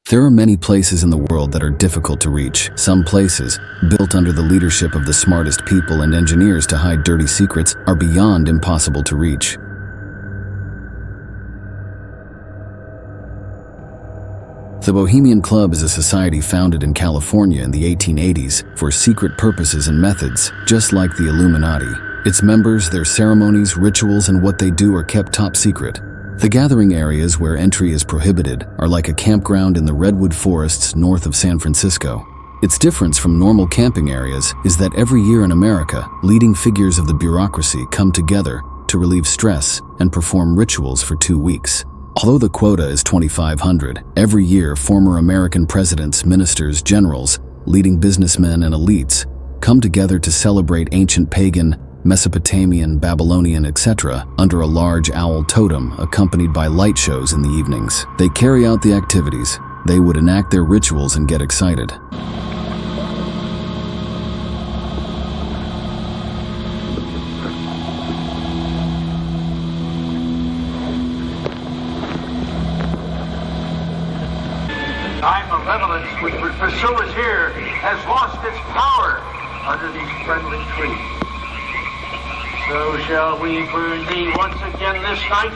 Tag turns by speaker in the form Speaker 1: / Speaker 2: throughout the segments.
Speaker 1: There are many places in the world that are difficult to reach. Some places, built under the leadership of the smartest people and engineers to hide dirty secrets, are beyond impossible to reach. The Bohemian Club is a society founded in California in the 1880s for secret purposes and methods, just like the Illuminati. Its members, their ceremonies, rituals, and what they do are kept top secret. The gathering areas where entry is prohibited are like a campground in the redwood forests north of San Francisco. Its difference from normal camping areas is that every year in America, leading figures of the bureaucracy come together to relieve stress and perform rituals for 2 weeks. Although the quota is 2,500, every year former American presidents, ministers, generals, leading businessmen, and elites come together to celebrate ancient pagan, Mesopotamian, Babylonian, etc. under a large owl totem accompanied by light shows in the evenings. They carry out the activities, they would enact their rituals and get excited.
Speaker 2: Time malevolence which would pursue us here has lost its power under these friendly trees. So shall we burn thee once again this night,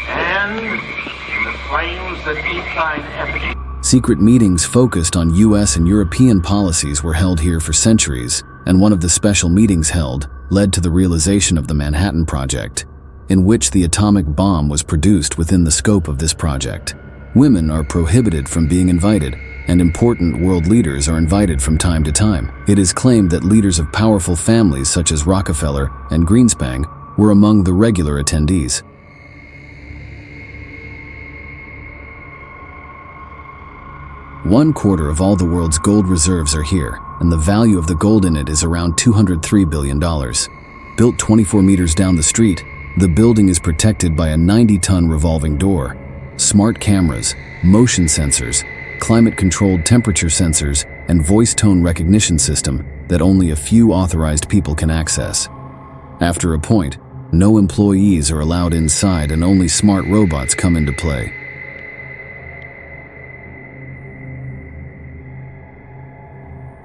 Speaker 2: and in the flames that eat thine effigy.
Speaker 1: Secret meetings focused on US and European policies were held here for centuries, and one of the special meetings held led to the realization of the Manhattan Project, in which the atomic bomb was produced within the scope of this project. Women are prohibited from being invited, and important world leaders are invited from time to time. It is claimed that leaders of powerful families such as Rockefeller and Greenspan were among the regular attendees. One quarter of all the world's gold reserves are here, and the value of the gold in it is around $203 billion. Built 24 meters down the street, the building is protected by a 90-ton revolving door, smart cameras, motion sensors, climate-controlled temperature sensors, and voice tone recognition system that only a few authorized people can access. After a point, no employees are allowed inside and only smart robots come into play.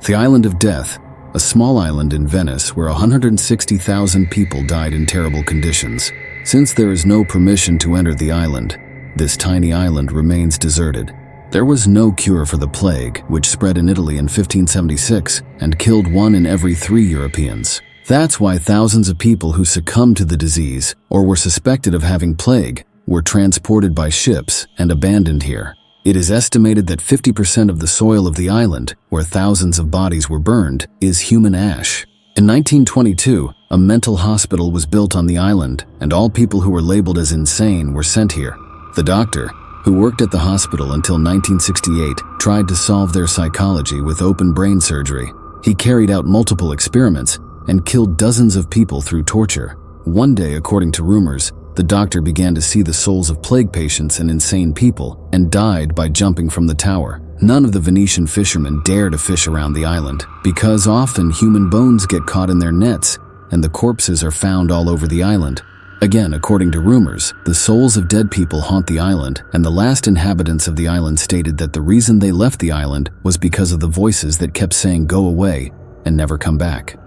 Speaker 1: The Island of Death, a small island in Venice where 160,000 people died in terrible conditions. Since there is no permission to enter the island, this tiny island remains deserted. There was no cure for the plague, which spread in Italy in 1576 and killed 1 in every 3 Europeans. That's why thousands of people who succumbed to the disease or were suspected of having plague were transported by ships and abandoned here. It is estimated that 50% of the soil of the island, where thousands of bodies were burned, is human ash. In 1922, a mental hospital was built on the island, and all people who were labeled as insane were sent here. The doctor, who worked at the hospital until 1968, tried to solve their psychology with open brain surgery. He carried out multiple experiments and killed dozens of people through torture. One day, according to rumors, the doctor began to see the souls of plague patients and insane people and died by jumping from the tower. None of the Venetian fishermen dare to fish around the island because often human bones get caught in their nets and the corpses are found all over the island. Again, according to rumors, the souls of dead people haunt the island, and the last inhabitants of the island stated that the reason they left the island was because of the voices that kept saying "go away" and never come back.